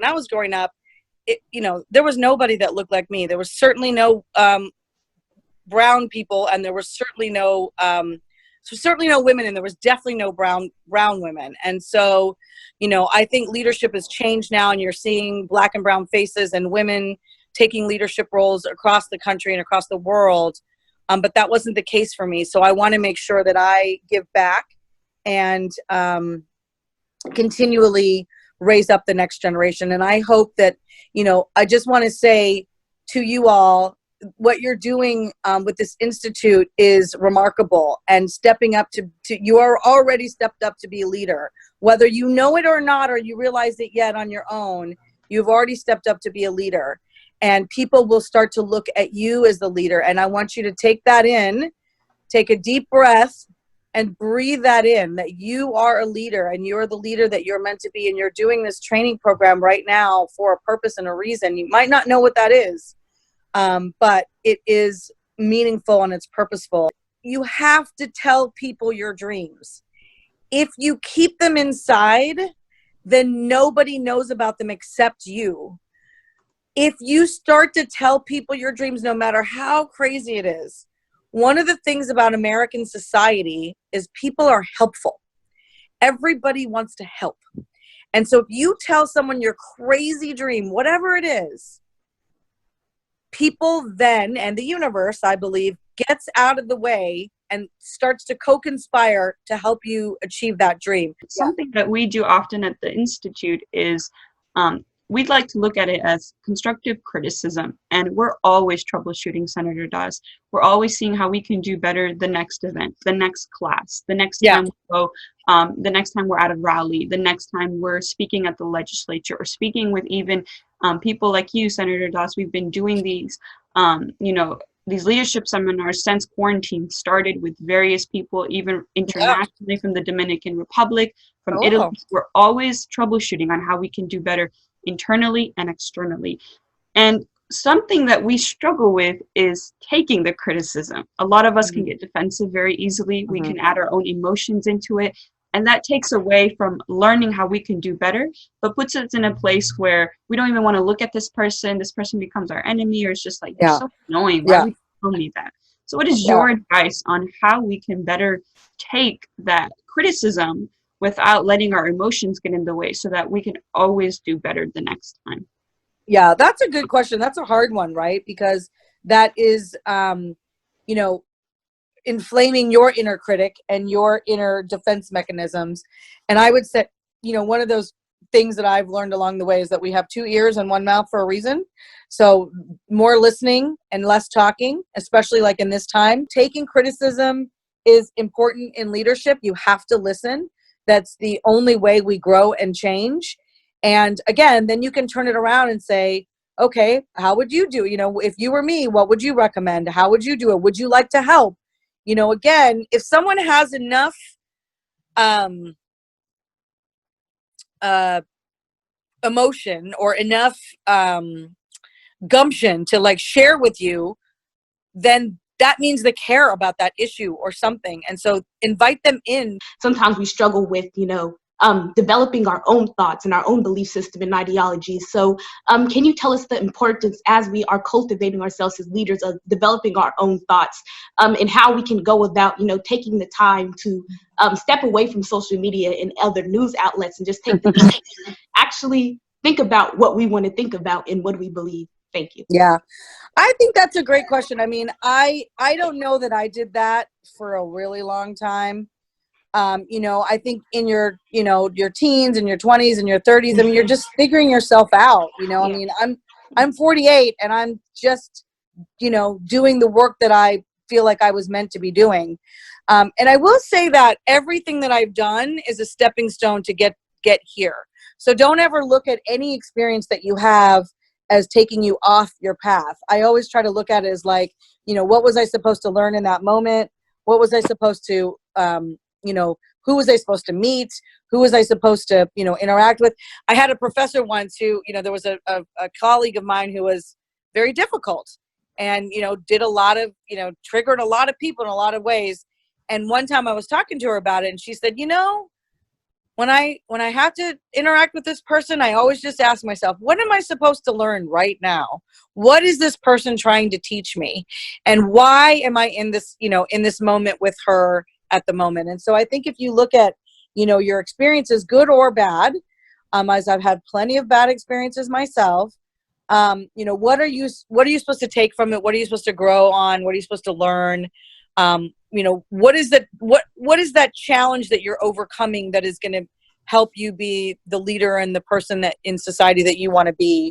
when I was growing up, there was nobody that looked like me. There was certainly no brown people, and there was certainly no women, and there was definitely no brown women. And so, I think leadership has changed now, and you're seeing black and brown faces and women taking leadership roles across the country and across the world. But that wasn't the case for me. So I want to make sure that I give back and continually raise up the next generation. And I hope that, I just want to say to you all, what you're doing with this institute is remarkable, and stepping up to you are already stepped up to be a leader, whether you know it or not, or you realize it yet on your own. You've already stepped up to be a leader, and people will start to look at you as the leader. And I want you to take that in, take a deep breath, and breathe that in, that you are a leader, and you're the leader that you're meant to be. And you're doing this training program right now for a purpose and a reason. You might not know what that is, but it is meaningful and it's purposeful. You have to tell people your dreams. If you keep them inside, then nobody knows about them except you. If you start to tell people your dreams, no matter how crazy it is, one of the things about American society is people are helpful. Everybody wants to help. And so if you tell someone your crazy dream, whatever it is, people then, and the universe, I believe, gets out of the way and starts to co-conspire to help you achieve that dream. Something that we do often at the Institute is we'd like to look at it as constructive criticism. And we're always troubleshooting, Senator Dawes. We're always seeing how we can do better the next event, the next class, the next time we go, the next time we're at a rally, the next time we're speaking at the legislature, or speaking with even people like you, Senator Dawes. We've been doing these, these leadership seminars since quarantine started, with various people, even internationally, from the Dominican Republic, from Italy. We're always troubleshooting on how we can do better internally and externally. And something that we struggle with is taking the criticism. A lot of us can get defensive very easily. We can add our own emotions into it. And that takes away from learning how we can do better, but puts us in a place where we don't even want to look at this person. This person becomes our enemy, or it's just like, you're so annoying. Why would you tell me that? So what is your advice on how we can better take that criticism without letting our emotions get in the way, so that we can always do better the next time? Yeah, that's a good question. That's a hard one, right? Because that is, inflaming your inner critic and your inner defense mechanisms. And I would say, one of those things that I've learned along the way is that we have 2 ears and 1 mouth for a reason. So more listening and less talking, especially like in this time. Taking criticism is important in leadership. You have to listen. That's the only way we grow and change. And again, then you can turn it around and say, okay, how would you do? If you were me, what would you recommend? How would you do it? Would you like to help? Again, if someone has enough emotion or enough gumption to like share with you, then that means they care about that issue or something. And so invite them in. Sometimes we struggle with, developing our own thoughts and our own belief system and ideologies. So can you tell us the importance, as we are cultivating ourselves as leaders, of developing our own thoughts, and how we can go about, taking the time to step away from social media and other news outlets, and just take the time to actually think about what we want to think about and what we believe? Thank you. Yeah, I think that's a great question. I mean, I don't know that I did that for a really long time. I think in your teens and your 20s and your 30s, I mean, you're just figuring yourself out, I mean, I'm 48 and I'm just, doing the work that I feel like I was meant to be doing. And I will say that everything that I've done is a stepping stone to get here. So don't ever look at any experience that you have as taking you off your path. I always try to look at it as like, what was I supposed to learn in that moment? What was I supposed to, who was I supposed to meet? Who was I supposed to, interact with? I had a professor once who, there was a colleague of mine who was very difficult and, did a lot of, triggered a lot of people in a lot of ways. And one time I was talking to her about it and she said, when I have to interact with this person, I always just ask myself, what am I supposed to learn right now? What is this person trying to teach me? And why am I in this, in this moment with her at the moment? And so I think if you look at, your experiences, good or bad, as I've had plenty of bad experiences myself, what are you supposed to take from it? What are you supposed to grow on? What are you supposed to learn? What is that challenge that you're overcoming that is going to help you be the leader and the person that in society that you want to be?